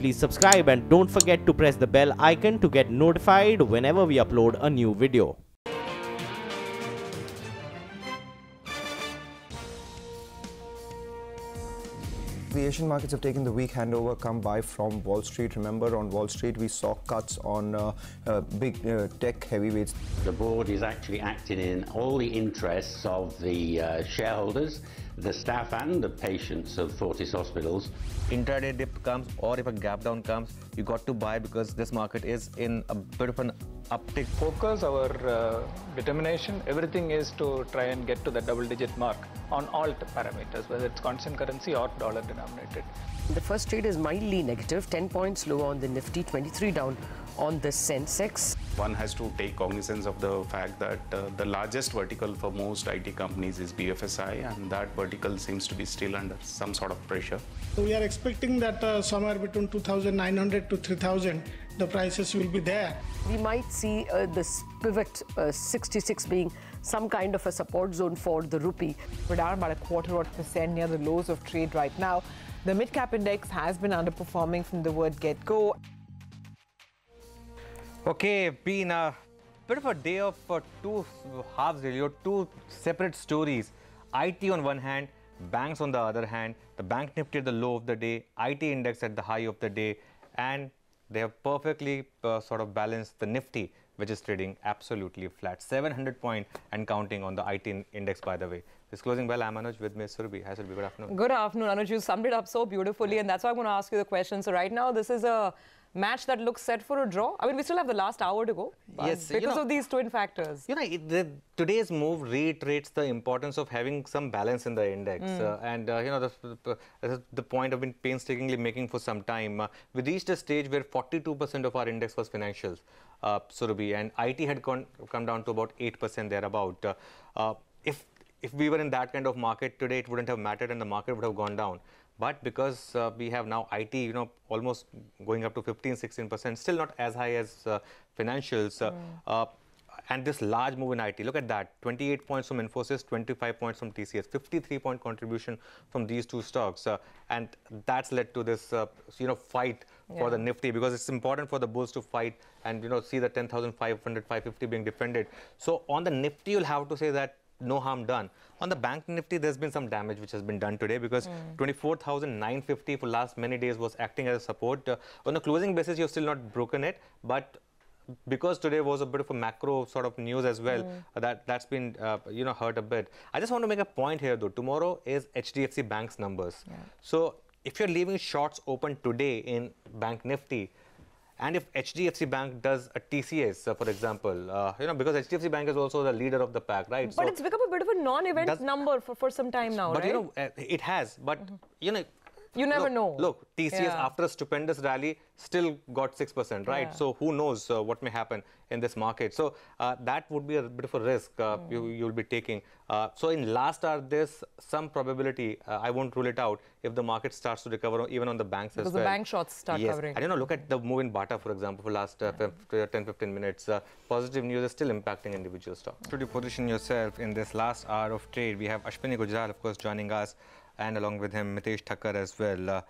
please subscribe and don't forget to press the bell icon to get notified whenever we upload a new video. The Asian markets have taken the weak handover come by from Wall Street. Remember, on Wall Street, we saw cuts on big tech heavyweights. The board is actually acting in all the interests of the shareholders, the staff and the patients of Fortis Hospitals. Intraday dip comes or if a gap down comes, you got to buy because this market is in a bit of an uptick. Focus, our determination, everything is to try and get to the double-digit mark on all parameters, whether it's constant currency or dollar denominated. The first trade is mildly negative, 10 points lower on the Nifty, 23 down on the Sensex. One has to take cognizance of the fact that the largest vertical for most IT companies is BFSI, and that vertical seems to be still under some sort of pressure. So we are expecting that somewhere between 2,900 to 3,000, the prices will be there. We might see this pivot 66 being some kind of a support zone for the rupee. We're down about 0.25% near the lows of trade right now. The mid-cap index has been underperforming from the word get-go. Okay, been a bit of a day of two halves, really, or two separate stories. IT on one hand, banks on the other hand. The bank Nifty at the low of the day, IT index at the high of the day, and they have perfectly sort of balanced the Nifty, which is trading absolutely flat. 700 point and counting on the IT index, by the way. This closing bell, I'm Anuj with Ms. Surabhi. Hi, Surabhi. Good afternoon. Good afternoon, Anuj. You summed it up so beautifully, and that's why I'm going to ask you the question. So right now, this is a match that looks set for a draw. I mean, we still have the last hour to go. Yes, because of these twin factors. You know, today's move reiterates the importance of having some balance in the index. This is the point I've been painstakingly making for some time. We reached a stage where 42% of our index was financials, Surabhi, and IT had come down to about 8% thereabout. If we were in that kind of market today, it wouldn't have mattered and the market would have gone down. But because we have now IT, almost going up to 15-16%, still not as high as financials. And this large move in IT, look at that, 28 points from Infosys, 25 points from TCS, 53-point contribution from these two stocks. And that's led to this, fight for the Nifty, because it's important for the bulls to fight and, see the 10,500, 550 being defended. So on the Nifty, you'll have to say that no harm done. On the bank Nifty, there's been some damage which has been done today because 24,950 for last many days was acting as a support. On a closing basis, you've still not broken it, but because today was a bit of a macro sort of news as well, that's been, hurt a bit. I just want to make a point here, though. Tomorrow is HDFC Bank's numbers. So if you're leaving shorts open today in Bank Nifty, and if HDFC Bank does a TCS, for example, because HDFC Bank is also the leader of the pack, right? But it's become a bit of a non-event number for some time now, right? But, it has. But, you never know. Look, TCS, after a stupendous rally, still got 6%, right? So who knows what may happen in this market. So that would be a bit of a risk you'll be taking. So in last hour, there's some probability, I won't rule it out, if the market starts to recover, even on the banks as well. Because the bank shorts start covering. And look at the move in Bata, for example, for last 10-15 minutes. Positive news is still impacting individual stocks. To position yourself in this last hour of trade, we have Ashwini Gujral, of course, joining us, and along with him, Mitesh Thakkar as well.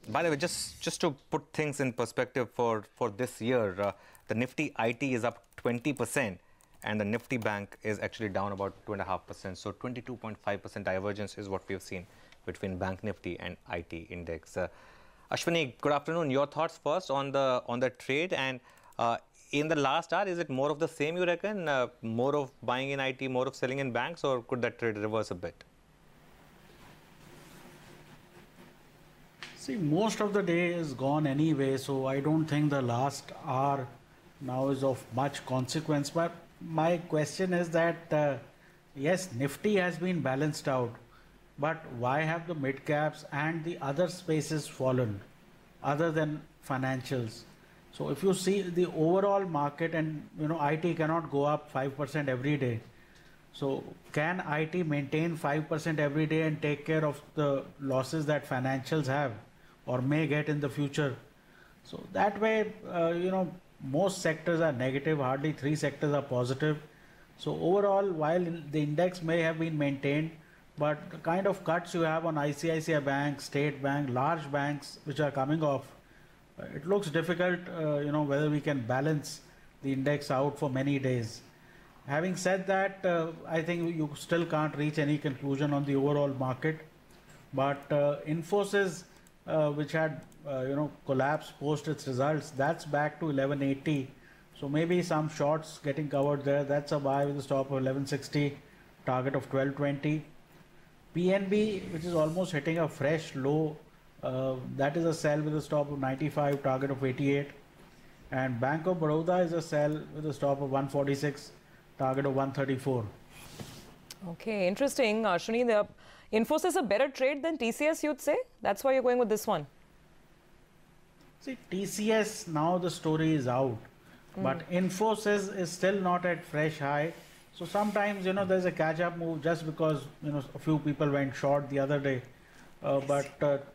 By the way, just to put things in perspective for this year, the Nifty IT is up 20%, and the Nifty Bank is actually down about 2.5%. So 22.5% divergence is what we have seen between Bank Nifty and IT index. Ashwini, good afternoon. Your thoughts first on the trade, and in the last hour, is it more of the same, you reckon? More of buying in IT, more of selling in banks, or could that trade reverse a bit? See, most of the day is gone anyway, so I don't think the last hour now is of much consequence. But my question is that, yes, Nifty has been balanced out, but why have the mid caps and the other spaces fallen other than financials? So if you see the overall market, and IT cannot go up 5% every day. So can IT maintain 5% every day and take care of the losses that financials have or may get in the future? So that way, most sectors are negative, hardly 3 sectors are positive. So overall, while the index may have been maintained, but the kind of cuts you have on ICICI Bank, State Bank, large banks which are coming off, it looks difficult, whether we can balance the index out for many days. Having said that, I think you still can't reach any conclusion on the overall market. But Infosys, which had collapsed post its results, that's back to 1180. So maybe some shorts getting covered there. That's a buy with a stop of 1160, target of 1220. PNB, which is almost hitting a fresh low, that is a sell with a stop of 95, target of 88. And Bank of Baroda is a sell with a stop of 146, target of 134. Okay, interesting. Srini, the Infosys a better trade than TCS, you'd say? That's why you're going with this one. See, TCS, now the story is out. But Infosys is still not at fresh high. So sometimes, there's a catch-up move just because, a few people went short the other day. But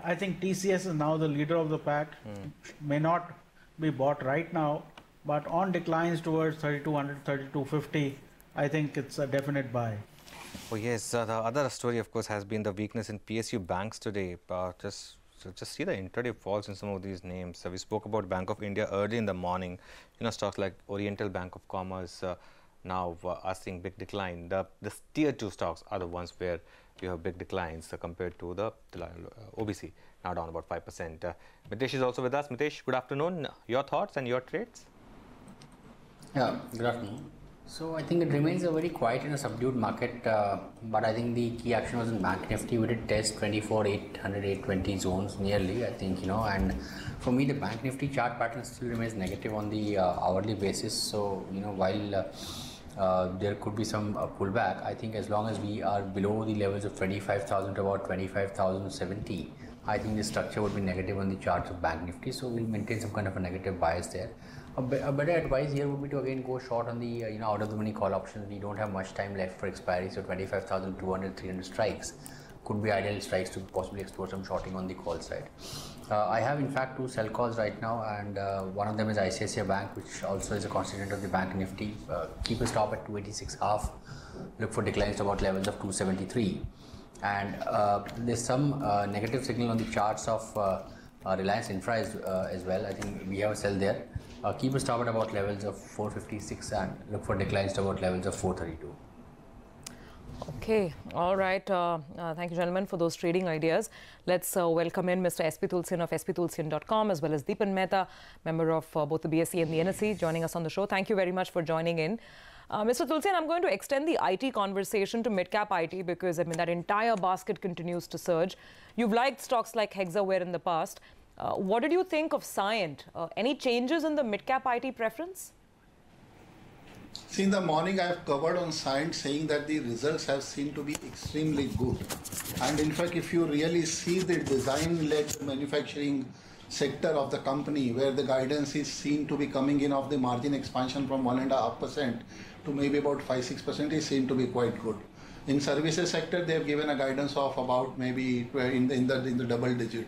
I think TCS is now the leader of the pack. May not be bought right now, but on declines towards 3200, 3250, I think it's a definite buy. Oh yes, the other story, of course, has been the weakness in PSU banks today. Just see the intraday falls in some of these names. We spoke about Bank of India early in the morning. Stocks like Oriental Bank of Commerce now are seeing big decline. The tier 2 stocks are the ones where you have big declines compared to the OBC, now down about 5%. Mitesh is also with us. Mitesh, good afternoon. Your thoughts and your trades? Yeah, good afternoon. So I think it remains a very quiet and a subdued market, but I think the key action was in Bank Nifty. We did test 24,800, 820 zones nearly, I think, and for me the Bank Nifty chart pattern still remains negative on the hourly basis. So, while there could be some pullback, I think as long as we are below the levels of 25,000 to about 25,070, I think the structure would be negative on the charts of Bank Nifty. So we'll maintain some kind of a negative bias there. A better advice here would be to again go short on the out of the money call options. We don't have much time left for expiry, so 25,200, 300 strikes could be ideal strikes to possibly explore some shorting on the call side. I have in fact 2 sell calls right now, and one of them is ICICI Bank, which also is a constituent of the Bank Nifty. Keep a stop at 286.5. Look for declines to about levels of 273. And there's some negative signal on the charts of Reliance Infra as well. I think we have a sell there. Keep a stop at about levels of 456 and look for declines to about levels of 432. Okay, all right. Thank you, gentlemen, for those trading ideas. Let's welcome in Mr. SP Tulsian of sptulsian.com, as well as Deepan Mehta, member of both the BSE and the NSE, joining us on the show. Thank you very much for joining in. Mr. Tulsian, I'm going to extend the IT conversation to mid-cap IT because, that entire basket continues to surge. You've liked stocks like Hexaware in the past. What did you think of Cyient? Any changes in the mid-cap IT preference? See, in the morning I have covered on Cyient saying that the results have seemed to be extremely good. And in fact, if you really see the design-led manufacturing sector of the company, where the guidance is seen to be coming in of the margin expansion from 1.5% to maybe about 5-6%, it seemed to be quite good. In services sector, they have given a guidance of about maybe in the double digit.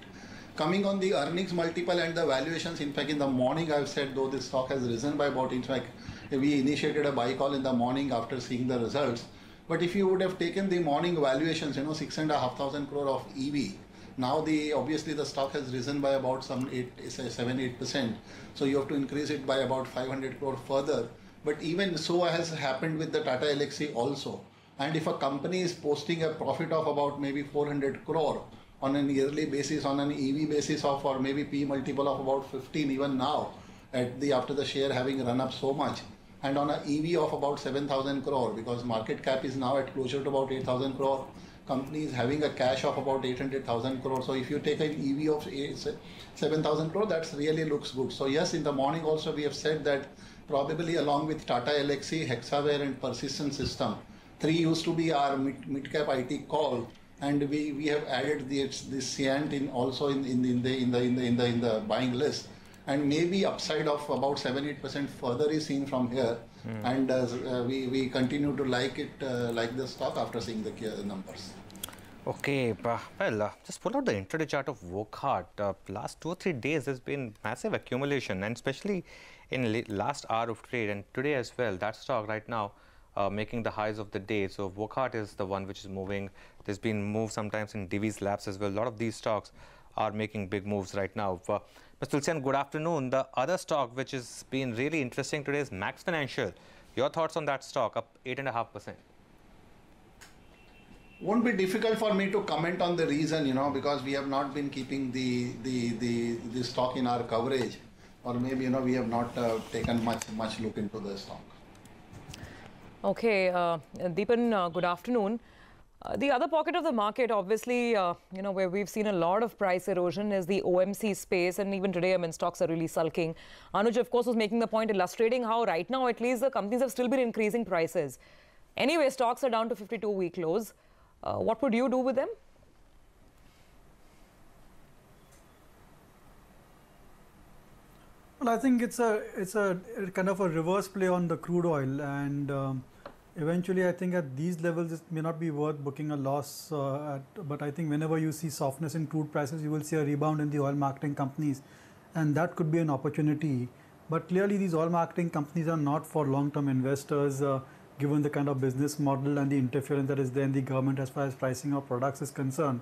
Coming on the earnings multiple and the valuations, in fact, in the morning I've said, though this stock has risen by about, in fact, we initiated a buy call in the morning after seeing the results. But if you would have taken the morning valuations, 6,500 crore of EV, now obviously the stock has risen by about some 7-8%. So you have to increase it by about 500 crore further. But even so has happened with the Tata Elxsi also. And if a company is posting a profit of about maybe 400 crore on an yearly basis, on an EV basis of, or maybe P multiple of about 15 even now, after the share having run up so much, and on an EV of about 7,000 crore, because market cap is now at closer to about 8,000 crore, company is having a cash of about 800,000 crore. So if you take an EV of 7,000 crore, that really looks good. So yes, in the morning also we have said that probably along with Tata Elxsi, Hexaware and Persistent System, 3 used to be our mid-cap IT call, and we have added this Cyient in also in the buying list. And maybe upside of about 7-8% further is seen from here, and we continue to like the stock after seeing the numbers. Okay, well, just pull out the intraday chart of Wockhardt. Last 2 or 3 days, there's been massive accumulation, and especially in last hour of trade, and today as well. That stock right now making the highs of the day. So Wockhardt is the one which is moving. There's been moves sometimes in Divi's Labs as well. A lot of these stocks are making big moves right now. Mr. Tulsian, good afternoon. The other stock which has been really interesting today is Max Financial. Your thoughts on that stock, up 8.5%? Won't be difficult for me to comment on the reason, because we have not been keeping the stock in our coverage, or maybe, we have not taken much look into the stock. Okay, Deepan, good afternoon. The other pocket of the market, obviously, where we've seen a lot of price erosion is the OMC space. And even today, stocks are really sulking. Anuj, of course, was making the point illustrating how right now, at least, the companies have still been increasing prices. Anyway, stocks are down to 52-week lows. What would you do with them? Well, I think it's a kind of a reverse play on the crude oil, and eventually I think at these levels it may not be worth booking a loss, but I think whenever you see softness in crude prices, you will see a rebound in the oil marketing companies, and that could be an opportunity. But clearly these oil marketing companies are not for long-term investors, given the kind of business model and the interference that is there in the government as far as pricing of products is concerned.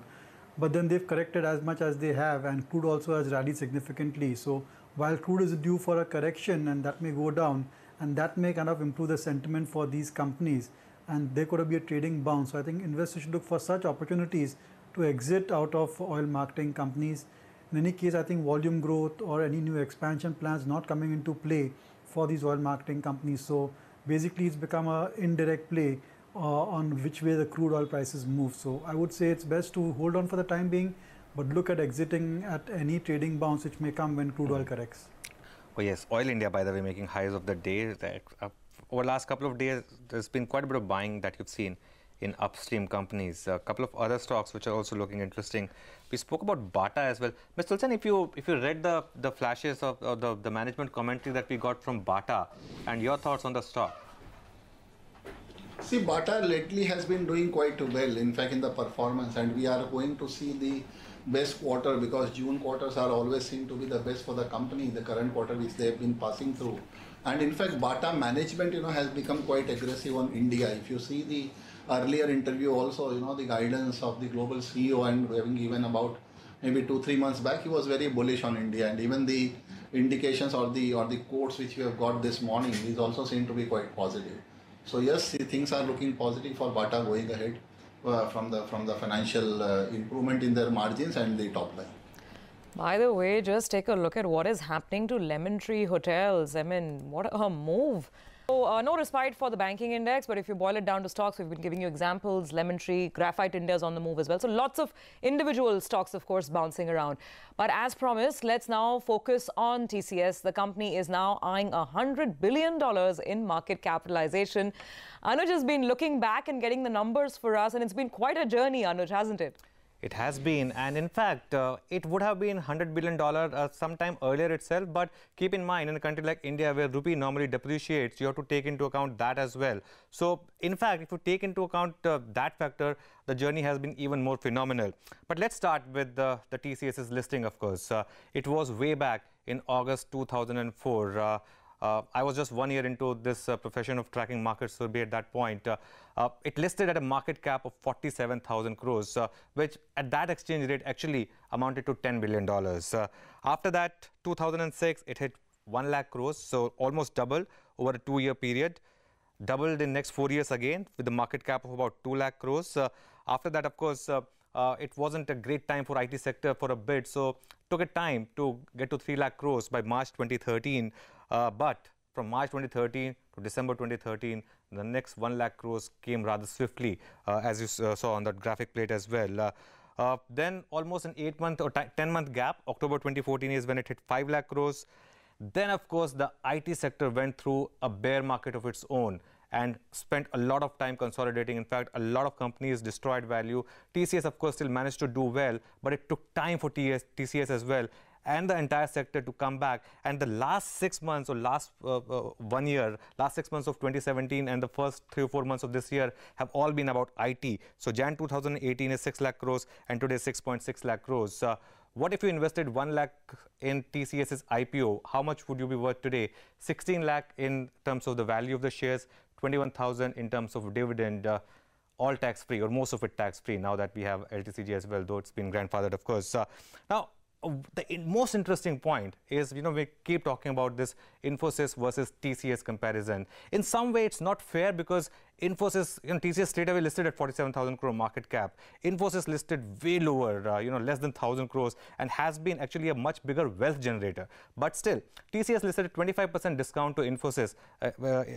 But then they've corrected as much as they have, and crude also has rallied significantly. So while crude is due for a correction and that may go down, and that may kind of improve the sentiment for these companies, and there could be a trading bounce. So I think investors should look for such opportunities to exit out of oil marketing companies. In any case, I think volume growth or any new expansion plans not coming into play for these oil marketing companies. So basically it's become an indirect play on which way the crude oil prices move. So I would say it's best to hold on for the time being, but look at exiting at any trading bounce which may come when crude oil corrects. Oh yes, Oil India, by the way, making highs of the day. Over the last couple of days, there's been quite a bit of buying that you've seen in upstream companies. A couple of other stocks which are also looking interesting. We spoke about Bata as well. Mr. Tulsian, if you read the flashes of the management commentary that we got from Bata, and your thoughts on the stock. See, Bata lately has been doing quite well, in fact, in the performance, and we are going to see the best quarter, because June quarters are always seen to be the best for the company, the current quarter which they have been passing through. And in fact, Bata management, has become quite aggressive on India. If you see the earlier interview also, the guidance of the global CEO, and having given about maybe 2-3 months back, he was very bullish on India, and even the indications or the quotes which we have got this morning is also seen to be quite positive. So yes, things are looking positive for Bata going ahead from the financial improvement in their margins and the top line. By the way, just take a look at what is happening to Lemon Tree Hotels. What a move. So, no respite for the banking index, but if you boil it down to stocks, we've been giving you examples. Lemon Tree, Graphite India is on the move as well. So lots of individual stocks, of course, bouncing around. But as promised, let's now focus on TCS. The company is now eyeing $100 billion in market capitalization. Anuj has been looking back and getting the numbers for us, and it's been quite a journey, Anuj, hasn't it? It has been, and in fact, it would have been $100 billion sometime earlier itself. But keep in mind, in a country like India, where rupee normally depreciates, you have to take into account that as well. So, in fact, if you take into account that factor, the journey has been even more phenomenal. But let's start with the TCS's listing, of course. It was way back in August 2004. I was just 1 year into this profession of tracking markets, so at that point. It listed at a market cap of 47,000 crores, which at that exchange rate actually amounted to $10 billion. After that, 2006, it hit 1 lakh crores, so almost double over a 2-year period. Doubled in next 4 years again with the market cap of about 2 lakh crores. After that, of course, it wasn't a great time for IT sector for a bit, so took a time to get to 3 lakh crores by March 2013. But from March 2013 to December 2013, the next 1 lakh crores came rather swiftly, as you saw on that graphic plate as well. Then almost an 8-month or 10-month gap, October 2014 is when it hit 5 lakh crores. Then, of course, the IT sector went through a bear market of its own and spent a lot of time consolidating. In fact, a lot of companies destroyed value. TCS, of course, still managed to do well, but it took time for TCS as well and the entire sector to come back. And the last 6 months or last 1 year, last 6 months of 2017 and the first 3 or 4 months of this year have all been about IT. So Jan 2018 is 6 lakh crores and today 6.6 lakh crores. What if you invested 1 lakh in TCS's IPO? How much would you be worth today? 16 lakh in terms of the value of the shares, 21,000 in terms of dividend. all tax-free, or most of it tax-free, now that we have LTCG as well, though it's been grandfathered, of course. Now, the most interesting point is, we keep talking about this Infosys versus TCS comparison. In some way, it's not fair because Infosys, TCS straight away listed at 47,000 crore market cap. Infosys listed way lower, less than 1,000 crores, and has been actually a much bigger wealth generator. But still, TCS listed at 25% discount to Infosys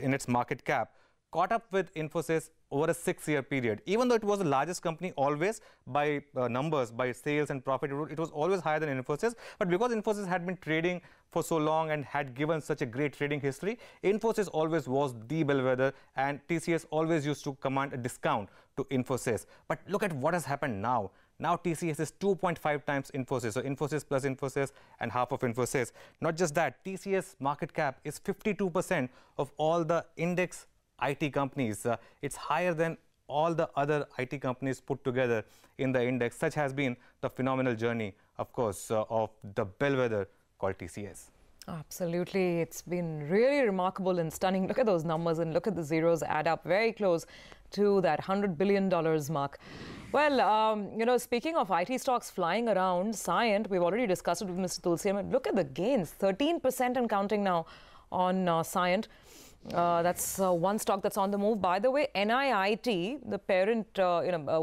in its market cap, caught up with Infosys over a 6-year period. Even though it was the largest company always by numbers, by sales and profit, it was always higher than Infosys. But because Infosys had been trading for so long and had given such a great trading history, Infosys always was the bellwether, and TCS always used to command a discount to Infosys. But look at what has happened now. Now TCS is 2.5 times Infosys. So Infosys plus Infosys and half of Infosys. Not just that, TCS market cap is 52% of all the index IT companies. It's higher than all the other IT companies put together in the index. Such has been the phenomenal journey, of course, of the bellwether called TCS. Absolutely. It's been really remarkable and stunning. Look at those numbers and look at the zeros add up very close to that $100 billion mark. Well, speaking of IT stocks flying around, Cyient, we've already discussed it with Mr. Tulsian. Look at the gains, 13% and counting now on Cyient. That's one stock that's on the move. By the way, NIIT, the parent,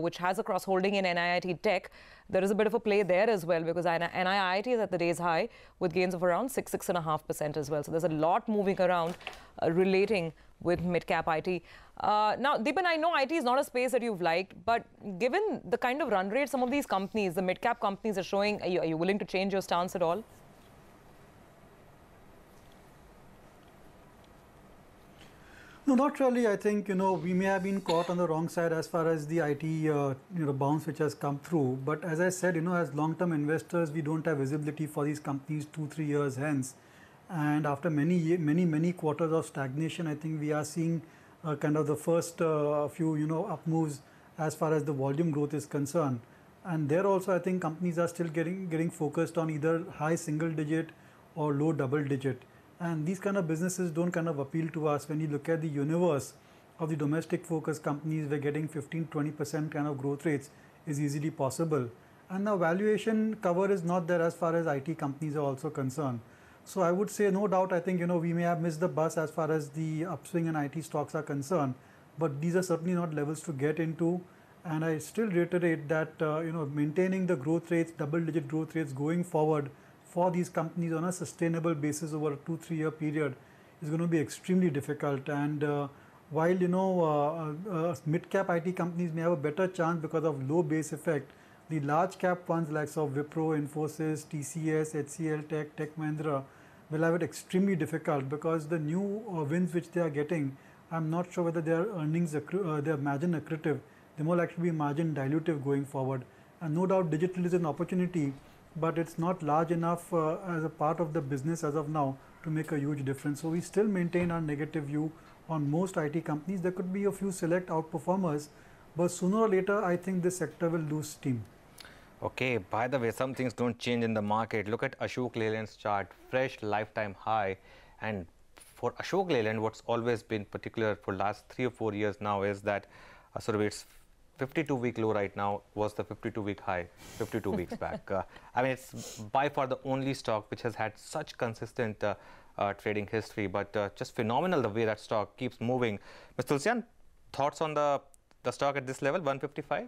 which has a cross-holding in NIIT Tech, there is a bit of a play there as well, because NIIT is at the day's high with gains of around 6.5% as well. So there's a lot moving around relating with mid-cap IT. Now, Deepan, I know IT is not a space that you've liked, but given the kind of run rate some of these companies, the mid-cap companies are showing, are you willing to change your stance at all? No, not really. I think, we may have been caught on the wrong side as far as the IT, bounce which has come through. But as I said, as long-term investors, we don't have visibility for these companies 2-3 years hence. And after many quarters of stagnation, I think we are seeing kind of the first few, up moves as far as the volume growth is concerned. And there also, I think companies are still getting focused on either high single-digit or low double-digit. And these kind of businesses don't kind of appeal to us. When you look at the universe of the domestic focused companies, we're getting 15-20% kind of growth rates is easily possible. And the valuation cover is not there as far as IT companies are also concerned. So I would say, no doubt, I think, we may have missed the bus as far as the upswing in IT stocks are concerned. But these are certainly not levels to get into. And I still reiterate that, maintaining the growth rates, double-digit growth rates going forward for these companies on a sustainable basis over a 2-3 year period is going to be extremely difficult. And while mid-cap IT companies may have a better chance because of low base effect, the large cap funds like Wipro, Infosys, TCS, HCL Tech Mahindra will have it extremely difficult, because the new wins which they are getting, I'm not sure whether their earnings, their margin accretive, they more likely be margin dilutive going forward. And no doubt digital is an opportunity, but it's not large enough as a part of the business as of now to make a huge difference. So we still maintain our negative view on most IT companies. There could be a few select outperformers, but sooner or later, I think this sector will lose steam. Okay, by the way, some things don't change in the market. Look at Ashok Leyland's chart, fresh lifetime high. And for Ashok Leyland, what's always been particular for last 3 or 4 years now is that its 52-week low right now was the 52-week high 52 weeks back. I mean, it's by far the only stock which has had such consistent trading history, but just phenomenal the way that stock keeps moving. Mr. Tulsian, thoughts on the stock at this level, 155?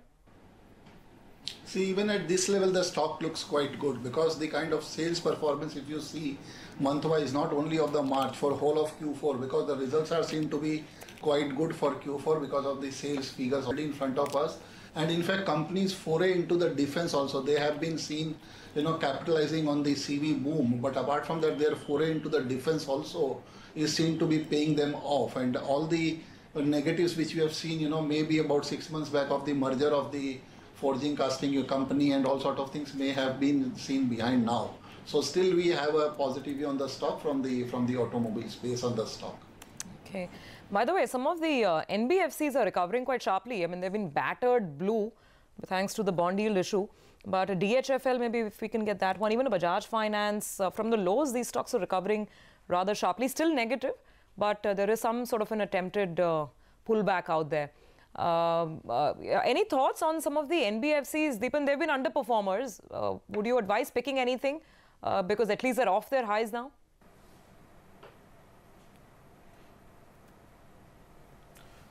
See, even at this level, the stock looks quite good, because the kind of sales performance, if you see month-wise, not only of the March, for whole of Q4, because the results are seen to be quite good for Q4 because of the sales figures already in front of us. And in fact, companies foray into the defense also. They have been seen, capitalizing on the CV boom. But apart from that, their foray into the defense also is seen to be paying them off. And all the negatives which we have seen, maybe about 6 months back of the merger of the forging casting company and all sort of things may have been seen behind now. So still we have a positive view on the stock from the automobile space on the stock. Okay. By the way, some of the NBFCs are recovering quite sharply. I mean, they've been battered blue thanks to the bond yield issue. But a DHFL, maybe if we can get that one, even a Bajaj Finance, from the lows, these stocks are recovering rather sharply. Still negative, but there is some sort of an attempted pullback out there. Any thoughts on some of the NBFCs? Deepan, they've been underperformers. Would you advise picking anything? Because at least they're off their highs now.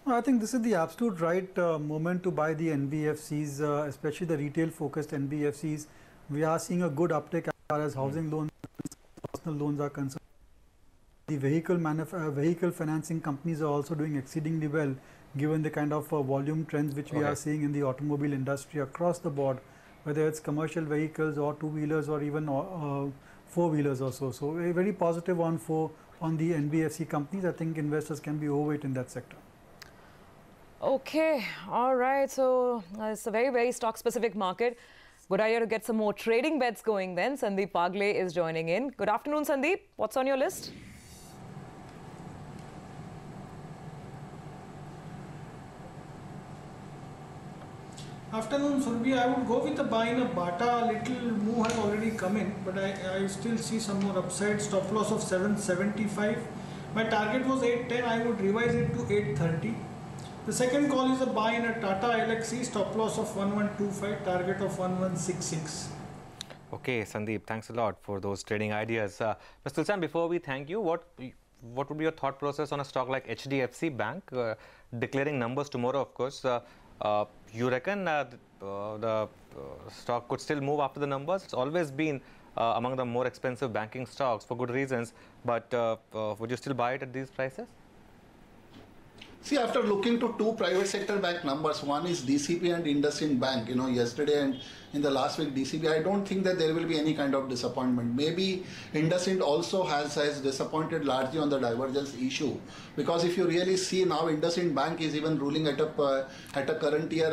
I think this is the absolute right moment to buy the NBFCs, especially the retail-focused NBFCs. We are seeing a good uptake as far as housing loans, personal loans are concerned. The vehicle financing companies are also doing exceedingly well, given the kind of volume trends which we are seeing in the automobile industry across the board, whether it's commercial vehicles or two-wheelers or even four-wheelers or so. So very positive on the NBFC companies. I think investors can be overweight in that sector. Okay, all right. So it's a very, very stock-specific market. Good idea to get some more trading bets going then. Sandeep Pagle is joining in. Good afternoon, Sandeep. What's on your list? Afternoon, Surbhi. I would go with a buy in a Bata. Little move has already come in, but I still see some more upside. Stop loss of 775. My target was 810. I would revise it to 830. The second call is a buy in a Tata LXC. Stop loss of 1125. Target of 1166. Okay, Sandeep, thanks a lot for those trading ideas. Mr. Tulsian, before we thank you, what would be your thought process on a stock like HDFC Bank declaring numbers tomorrow? Of course. You reckon the stock could still move after the numbers? It's always been among the more expensive banking stocks for good reasons, but would you still buy it at these prices? See, after looking to two private sector bank numbers, one is DCB and IndusInd Bank, yesterday and in the last week DCB, I don't think that there will be any kind of disappointment. Maybe IndusInd also has disappointed largely on the divergence issue, because if you really see now, IndusInd Bank is even ruling at a current year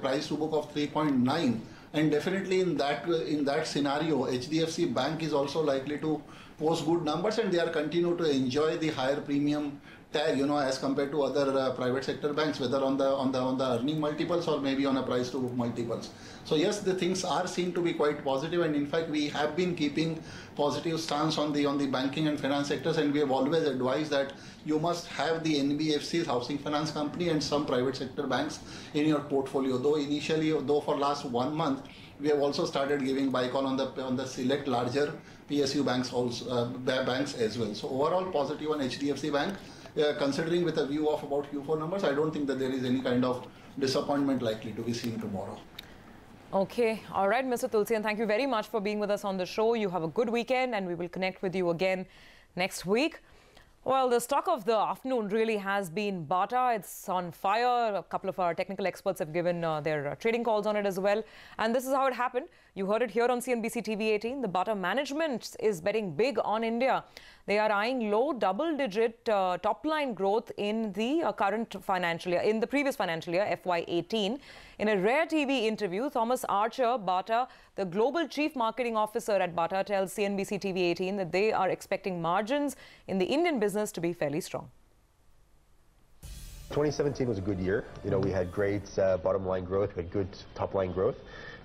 price to book of 3.9, and definitely in that scenario, HDFC Bank is also likely to post good numbers, and they are continue to enjoy the higher premium tag, as compared to other private sector banks, whether on the earning multiples or maybe on a price to book multiples. So yes, the things are seen to be quite positive, and in fact we have been keeping positive stance on the banking and finance sectors, and we have always advised that you must have the NBFCs, housing finance company, and some private sector banks in your portfolio. Though for last 1 month we have also started giving buy call on the select larger PSU banks also banks as well. So overall positive on HDFC Bank. Considering with a view of about Q4 numbers, I don't think that there is any kind of disappointment likely to be seen tomorrow. Okay. All right, Mr. Tulsian, thank you very much for being with us on the show. You have a good weekend, and we will connect with you again next week. Well, the stock of the afternoon really has been Bata. It's on fire. A couple of our technical experts have given their trading calls on it as well. And this is how it happened. You heard it here on CNBC TV18. The Bata management is betting big on India. They are eyeing low double-digit top-line growth in the current financial year, in the previous financial year, FY18. In a rare TV interview, Thomas Archer, Bata, the global chief marketing officer at Bata, tells CNBC TV18 that they are expecting margins in the Indian business to be fairly strong. 2017 was a good year. We had great bottom line growth, we had good top line growth.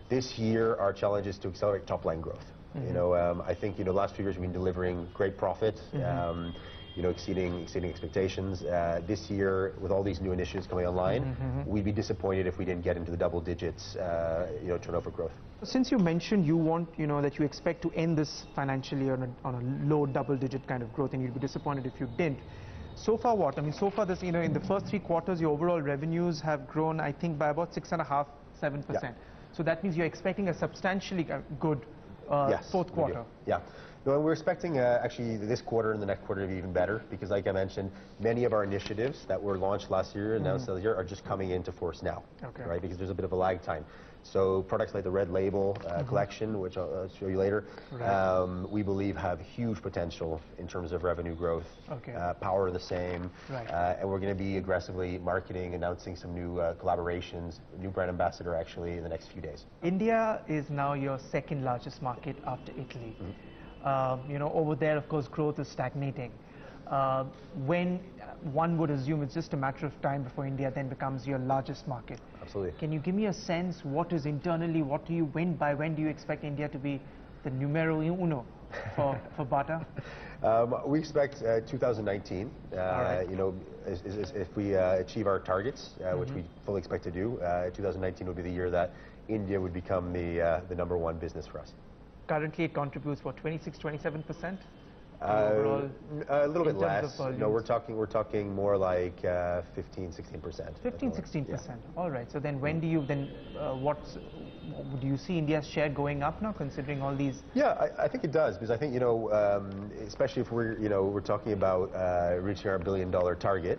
This year, our challenge is to accelerate top line growth. I think last few years we've been delivering great profit, exceeding expectations. This year, with all these new initiatives coming online, we'd be disappointed if we didn't get into the double digits, turnover growth. Since you mentioned you want, that you expect to end this financial year on a low double-digit kind of growth, and you'd be disappointed if you didn't. So far, what? I mean, so far, this, in the first 3 quarters, your overall revenues have grown, I think, by about 6.5%, 7%. Yeah. So that means you're expecting a substantially good yes, fourth quarter. Yeah. No, we're expecting actually this quarter and the next quarter to be even better, because like I mentioned, many of our initiatives that were launched last year and announced this year are just coming into force now, right? Because there's a bit of a lag time. So products like the Red Label collection, which I'll show you later, we believe have huge potential in terms of revenue growth. Power the same, and we're going to be aggressively marketing, announcing some new collaborations, new brand ambassador actually in the next few days. India is now your second largest market after Italy. Over there, of course, growth is stagnating. When one would assume it's just a matter of time before India then becomes your largest market. Absolutely. Can you give me a sense, what is internally, what do you win by? When do you expect India to be the numero uno for Bata? We expect 2019, right. you know, if we achieve our targets, which we fully expect to do, 2019 would be the year that India would become the #1 business for us. Currently, it contributes for 26-27%. A little bit less. No, we're talking more like 15-16%. 15-16%. Yeah. All right. So then, when do you do you see India's share going up now, considering all these? Yeah, I think it does, because I think, you know, especially if we're talking about reaching our $1 billion target.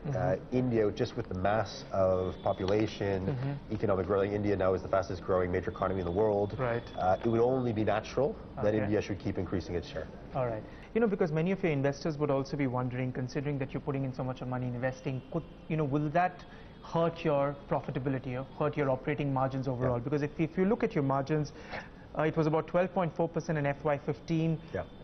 India, just with the mass of population, economic growth, India now is the fastest growing major economy in the world. Right. It would only be natural that India should keep increasing its share. All right. You know, because many of your investors would also be wondering, considering that you're putting in so much money in investing, will that hurt your profitability or hurt your operating margins overall? Because if you look at your margins, it was about 12.4% in FY15.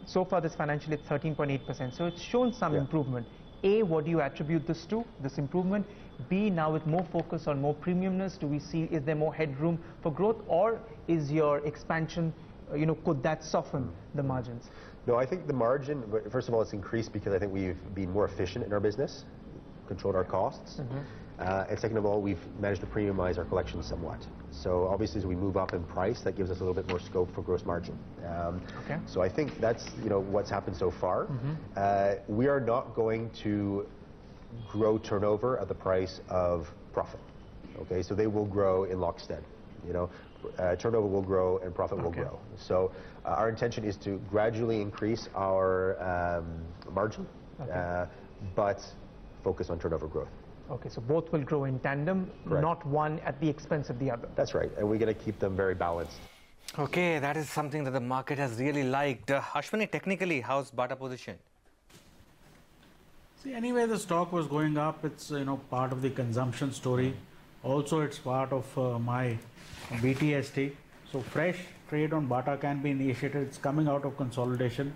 So far this financial, it's 13.8%. So it's shown some improvement. A, what do you attribute this to, this improvement? B, now with more focus on more premiumness, do we see, is there more headroom for growth, or is your expansion, could that soften the margins? No, I think the margin, first of all, it's increased because I think we've been more efficient in our business, controlled our costs. And second of all, we've managed to premiumize our collection somewhat. So obviously, as we move up in price, that gives us a little bit more scope for gross margin. So I think that's what's happened so far. We are not going to grow turnover at the price of profit. Okay, so they will grow in lockstep. Turnover will grow and profit will grow. So our intention is to gradually increase our margin, but focus on turnover growth. Okay, so both will grow in tandem, not one at the expense of the other. That's right, and we're going to keep them very balanced. Okay, that is something that the market has really liked. Ashwini, technically, how's Bata positioned? See, anyway, the stock was going up. It's part of the consumption story. Also, it's part of my BTST. So fresh trade on Bata can be initiated. It's coming out of consolidation.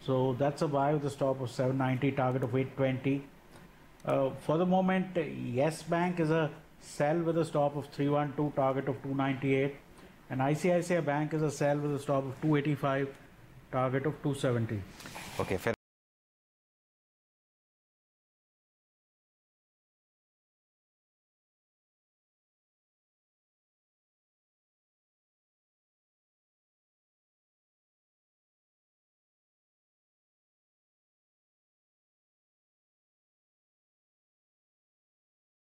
So that's a buy with a stop of 790, target of 820. For the moment, Yes Bank is a sell with a stop of 312, target of 298. And ICICI Bank is a sell with a stop of 285, target of 270. Okay, fair.